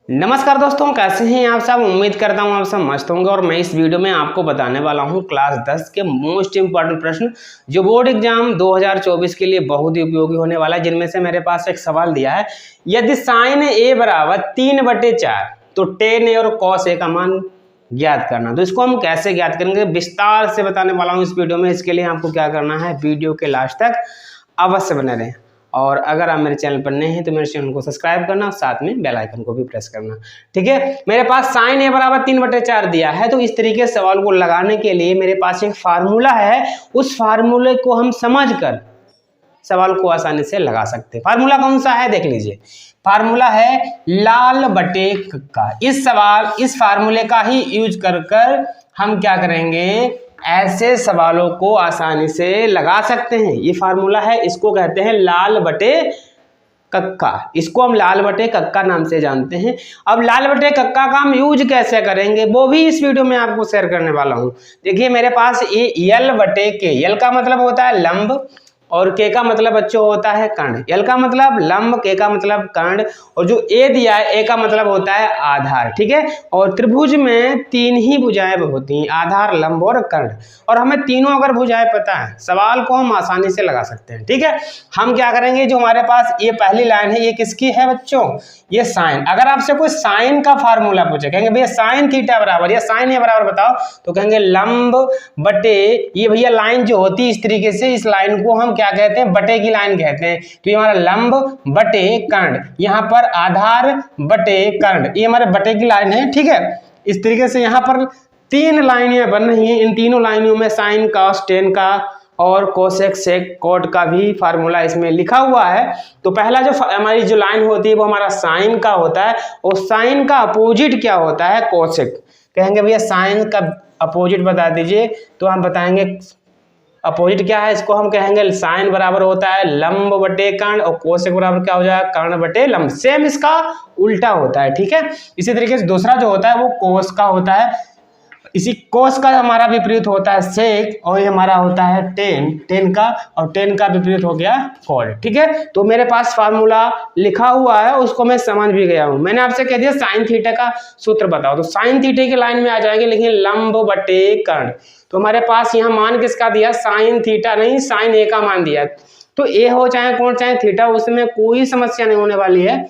नमस्कार दोस्तों, कैसे हैं आप सब। उम्मीद करता हूं आप सब मस्त होंगे। और मैं इस वीडियो में आपको बताने वाला हूं क्लास 10 के मोस्ट इंपॉर्टेंट प्रश्न जो बोर्ड एग्जाम 2024 के लिए बहुत ही उपयोगी होने वाला है। जिनमें से मेरे पास एक सवाल दिया है, यदि साइन ए बराबर 3/4 तो टेन ए और कॉस ए का मान ज्ञात करना। तो इसको हम कैसे ज्ञात करेंगे विस्तार से बताने वाला हूँ इस वीडियो में। इसके लिए आपको क्या करना है, वीडियो के लास्ट तक अवश्य बने रहें। और अगर आप मेरे चैनल पर नए हैं तो मेरे चैनल को सब्सक्राइब करना, साथ में बेल आइकन को भी प्रेस करना। ठीक है, मेरे पास साइन ए बराबर 3/4 दिया है। तो इस तरीके से सवाल को लगाने के लिए मेरे पास एक फार्मूला है। उस फार्मूले को हम समझकर सवाल को आसानी से लगा सकते हैं। फार्मूला कौन सा है देख लीजिए। फार्मूला है लाल बटे कक्का। इस फार्मूले का ही यूज कर हम क्या करेंगे, ऐसे सवालों को आसानी से लगा सकते हैं। ये फार्मूला है, इसको कहते हैं लाल बटे कक्का। इसको हम लाल बटे कक्का नाम से जानते हैं। अब लाल बटे कक्का का हम यूज कैसे करेंगे वो भी इस वीडियो में आपको शेयर करने वाला हूं। देखिए मेरे पास ये यल बटे के, यल का मतलब होता है लंब और के का मतलब बच्चों होता है कर्ण। यल का मतलब लंब, के का मतलब कर्ण, और जो ए दिया है ए का मतलब होता है आधार। ठीक है, और त्रिभुज में 3 ही भुजाएं होती हैं, आधार, लंब और कर्ण। और हमें तीनों अगर भुजाएं पता है, सवाल को हम आसानी से लगा सकते हैं। ठीक है, हम क्या करेंगे, जो हमारे पास ये पहली लाइन है ये किसकी है बच्चों, ये साइन। अगर आपसे कोई साइन का फार्मूला पूछे, कहेंगे भैया साइन थीटा बराबर या साइन ए बराबर बताओ, तो कहेंगे लंब बटे, ये भैया लाइन जो होती है इस तरीके से, इस लाइन को हम क्या कहते हैं, बटे की लाइन कहते हैं। तो ये हमारा लंब बटे कर्ण, यहाँ पर आधार बटे कर्ण, ये हमारे बटे की लाइन है। ठीक है, इस तरीके से यहाँ पर 3 लाइनें बन रही हैं। इन तीनों लाइनों में साइन कॉस टेन का और कोसेक सेक कोट का भी फार्मूला इसमें लिखा हुआ है। तो पहला जो हमारी जो लाइन होती है वो हमारा साइन का होता है, और साइन का अपोजिट क्या होता है, कोसेक। कहेंगे भैया साइन का अपोजिट बता दीजिए, तो हम बताएंगे अपोजिट क्या है। इसको हम कहेंगे साइन बराबर होता है लंब बटे कर्ण, और कोसेक बराबर क्या हो जाएगा, कर्ण बटे लंब। सेम इसका उल्टा होता है। ठीक है, इसी तरीके से दूसरा जो होता है वो कोस का होता है। इसी कोस का हमारा विपरीत होता है सेक, और ये हमारा होता है टेन का, और टेन का विपरीत हो गया कॉड। ठीक है, तो मेरे पास फार्मूला लिखा हुआ है, उसको मैं समझ भी गया हूं। मैंने आपसे कह दिया साइन थीटा का सूत्र बताओ, तो साइन थीटा की लाइन में आ जाएंगे, लेकिन लंब बटे कर्ण। तो हमारे पास यहाँ मान किसका दिया, साइन थीटा नहीं, साइन ए का मान दिया। तो ए हो चाहे कौन चाहे थीटा, उसमें कोई समस्या नहीं होने वाली है।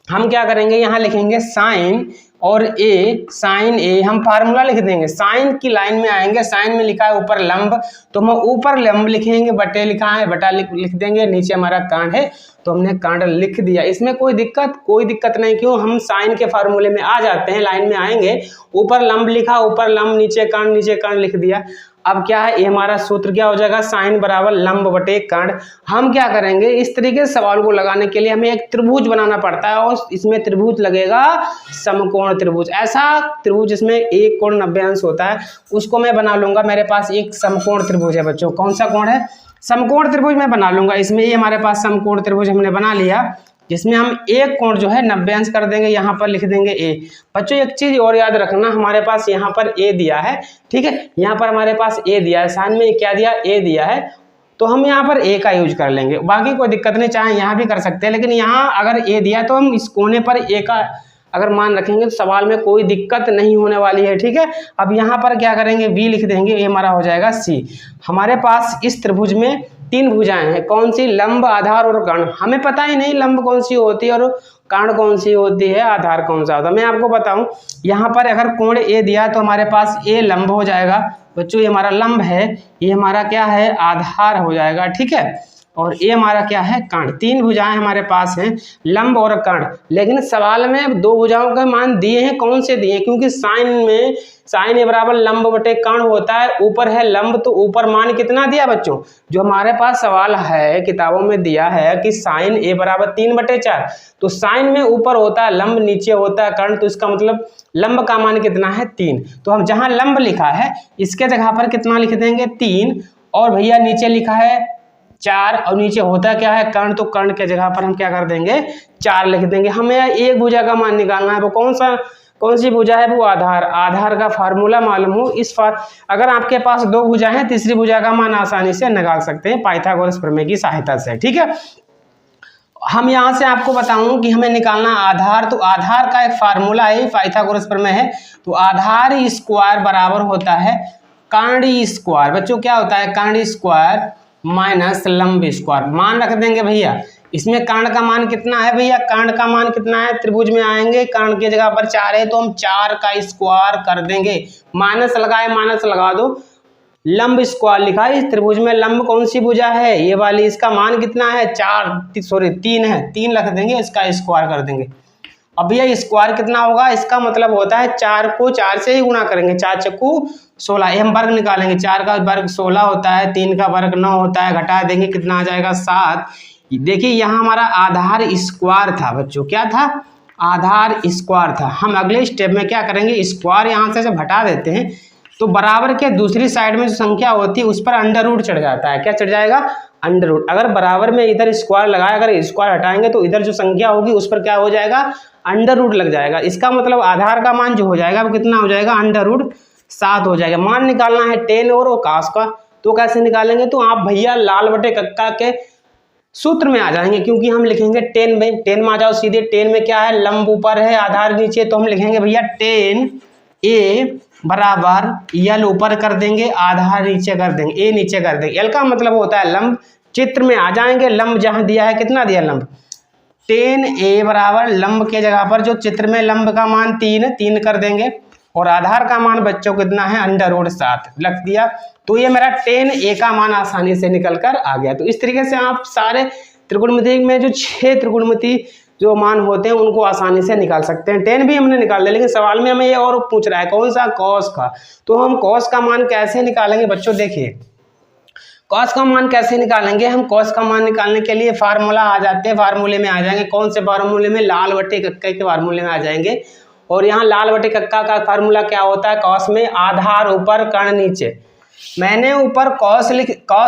हम क्या करेंगे, यहाँ लिखेंगे साइन और ए, साइन ए, हम फार्मूला लिख देंगे। साइन की लाइन में आएंगे, साइन में लिखा है ऊपर लंब, तो हम ऊपर लंब लिखेंगे, बटे लिखा है बटा लिख देंगे, नीचे हमारा कर्ण है तो हमने कर्ण लिख दिया। इसमें कोई दिक्कत नहीं। क्यों, हम साइन के फार्मूले में आ जाते हैं, लाइन में आएंगे, ऊपर लंब लिखा, ऊपर लंब, नीचे कर्ण लिख दिया। अब क्या है, ये हमारा सूत्र क्या हो जाएगा, साइन बराबर लंब बटे कर्ण। हम क्या करेंगे, इस तरीके से सवाल को लगाने के लिए हमें एक त्रिभुज बनाना पड़ता है, और इसमें त्रिभुज लगेगा समकोण त्रिभुज। ऐसा त्रिभुज जिसमें एक कोण 90 अंश होता है, उसको मैं बना लूंगा। मेरे पास एक समकोण त्रिभुज है बच्चों। कौन सा कोण है, समकोण त्रिभुज मैं बना लूंगा। इसमें ये हमारे पास समकोण त्रिभुज हमने बना लिया, जिसमें हम एक कोण जो है 90 अंश कर देंगे, यहाँ पर लिख देंगे ए। बच्चों एक चीज और याद रखना, हमारे पास यहाँ पर ए दिया है। ठीक है, यहाँ पर हमारे पास ए दिया है, साइन में क्या दिया, ए दिया है, तो हम यहाँ पर ए का यूज कर लेंगे। बाकी कोई दिक्कत नहीं, चाहे यहाँ भी कर सकते हैं, लेकिन यहाँ अगर ए दिया तो हम इस कोने पर ए का अगर मान रखेंगे तो सवाल में कोई दिक्कत नहीं होने वाली है। ठीक है, अब यहाँ पर क्या करेंगे, बी लिख देंगे, ये हमारा हो जाएगा सी। हमारे पास इस त्रिभुज में 3 भुजाएं हैं, कौन सी, लंब, आधार और कर्ण। हमें पता ही नहीं लंब कौन सी होती है और कर्ण कौन सी होती है, आधार कौन सा होता है। मैं आपको बताऊं, यहाँ पर अगर कोण ए दिया तो हमारे पास ए लंब हो जाएगा बच्चों, ये हमारा लंब है, ये हमारा क्या है, आधार हो जाएगा। ठीक है, और ये हमारा क्या है, कर्ण। 3 भुजाएं हमारे पास हैं, लंब और कर्ण। लेकिन सवाल में 2 भुजाओं के मान दिए हैं, कौन से दिए हैं, क्योंकि साइन में साइन ए बराबर लंब बटे कर्ण होता है, ऊपर है लंब, तो ऊपर मान कितना दिया बच्चों, जो हमारे पास सवाल है किताबों में दिया है कि साइन ए बराबर 3/4, तो साइन में ऊपर होता है लंब, नीचे होता है कर्ण, तो इसका मतलब लंब का मान कितना है, 3। तो हम जहां लंब लिखा है इसके जगह पर कितना लिख देंगे, 3, और भैया नीचे लिखा है 4, और नीचे होता क्या है, कर्ण, तो कर्ण के जगह पर हम क्या कर देंगे, 4 लिख देंगे। हमें एक भुजा का मान निकालना है, वो कौन सी भुजा है, वो आधार का फार्मूला मालूम हो। अगर आपके पास 2 भुजा है, तीसरी भुजा का मान आसानी से निकाल सकते हैं पाइथागोरस प्रमेय की सहायता से। ठीक है, हम यहाँ से आपको बताऊं कि हमें निकालना आधार, तो आधार का एक फार्मूला है, पाइथागोरस प्रमेय है। तो आधार स्क्वायर बराबर होता है कर्ण स्क्वायर। बच्चों क्या होता है? कर्ण स्क्वायर माइनस लंब स्क्वायर। मान रख देंगे भैया, इसमें कर्ण का मान कितना है भैया? कर्ण का मान कितना है? त्रिभुज में आएंगे, कर्ण की जगह पर 4 है तो हम 4 का स्क्वायर कर देंगे। माइनस लगाए, माइनस लगा दो, लंब स्क्वायर लिखा है। इस त्रिभुज में लंब कौन सी भुजा है? ये वाली। इसका मान कितना है? 3 है, 3 रख देंगे, इसका स्क्वायर कर देंगे। अब भैया स्क्वायर कितना होगा? इसका मतलब होता है 4 को 4 से ही गुणा करेंगे, 4 चक्कू 16। ये हम वर्ग निकालेंगे, 4 का वर्ग 16 होता है, 3 का वर्ग 9 होता है, घटा देंगे कितना आ जाएगा? 7। देखिए यहाँ हमारा आधार स्क्वायर था बच्चों, क्या था? आधार स्क्वायर था। हम अगले स्टेप में क्या करेंगे? स्क्वायर यहाँ से जब हटा देते हैं तो बराबर के दूसरी साइड में जो संख्या होती है उस पर अंडर रूट चढ़ जाता है। क्या चढ़ जाएगा? Under root. अगर बराबर में इधर स्क्वायर लगाए, अगर स्क्वायर हटाएंगे तो इधर जो संख्या होगी उस पर क्या हो जाएगा? अंडर रूट लग जाएगा। इसका मतलब आधार का मान जो हो जाएगा वो कितना हो जाएगा? अंडर रूट 7 हो जाएगा। मान निकालना है टेन और cos का, तो कैसे निकालेंगे? तो आप भैया लाल बटे कक्का के सूत्र में आ जाएंगे, क्योंकि हम लिखेंगे टेन में। टेन में आ जाओ सीधे। टेन में क्या है? लंब ऊपर है, आधार नीचे, तो हम लिखेंगे भैया टेन ए बराबर यल ऊपर कर देंगे, आधार नीचे कर देंगे, ए नीचे कर देंगे। एल का मतलब होता है लंब। चित्र में आ जाएंगे, लंब जहां दिया है, कितना दिया लंब? टेन ए बराबर लंब के जगह पर जो चित्र में लंब का मान 3 कर देंगे, और आधार का मान बच्चों कितना है? अंडर रूट 7 लग दिया। तो ये मेरा टेन ए का मान आसानी से निकल कर आ गया। तो इस तरीके से आप सारे त्रिकोणमिति में जो 6 त्रिकोणमिति जो मान होते हैं उनको आसानी से निकाल सकते हैं। टेन भी हमने निकाल लिया, लेकिन सवाल में हमें ये और पूछ रहा है कौन सा? कॉस का। तो हम कॉस का मान कैसे निकालेंगे बच्चों? देखिए कॉस का मान कैसे निकालेंगे हम? कॉस का मान निकालने के लिए फार्मूला आ जाते हैं, फार्मूले में आ जाएंगे। कौन से फार्मूले में? लाल बटे कक्का के फार्मूले में आ जाएंगे। और यहाँ लाल बटे कक्का का फार्मूला क्या होता है? कॉस में आधार ऊपर, कर्ण नीचे। मैंने ऊपर कॉस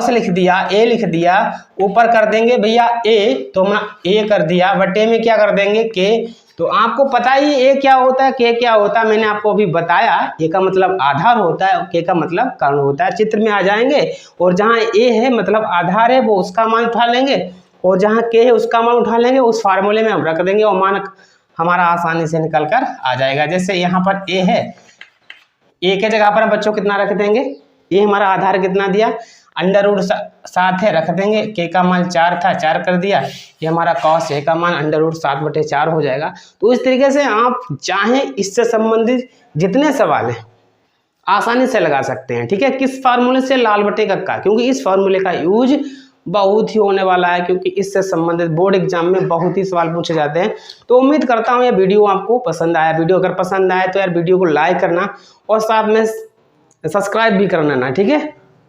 लिख दिया, ए लिख दिया, ऊपर कर देंगे भैया ए, तो हमने ए कर दिया, बटे में क्या कर देंगे? के। तो आपको पता ही ए क्या होता है, के क्या होता है, मैंने आपको अभी बताया। ए का मतलब आधार होता है, के का मतलब कर्ण होता है। चित्र में आ जाएंगे, और जहाँ ए है मतलब आधार है, वो उसका मान उठा लेंगे, और जहाँ के है उसका मान उठा लेंगे, उस फार्मूले में हम रख देंगे, और मान हमारा आसानी से निकल कर आ जाएगा। जैसे यहाँ पर ए है, ए के जगह पर हम बच्चों कितना रख देंगे? ये हमारा आधार कितना दिया? अंडर रूट 7 है, रख देंगे। के का मान 4 था, 4 कर दिया। ये हमारा कॉस ए का मान अंडर रूट 7 बटे 4 हो जाएगा। तो इस तरीके से आप चाहें इससे संबंधित जितने सवाल हैं आसानी से लगा सकते हैं। ठीक है, किस फार्मूले से? लाल बटे कक्का, क्योंकि इस फार्मूले का यूज बहुत ही होने वाला है, क्योंकि इससे संबंधित बोर्ड एग्जाम में बहुत ही सवाल पूछे जाते हैं। तो उम्मीद करता हूँ ये वीडियो आपको पसंद आया। वीडियो अगर पसंद आए तो यार वीडियो को लाइक करना, और साथ में सब्सक्राइब भी करना ना। ठीक है।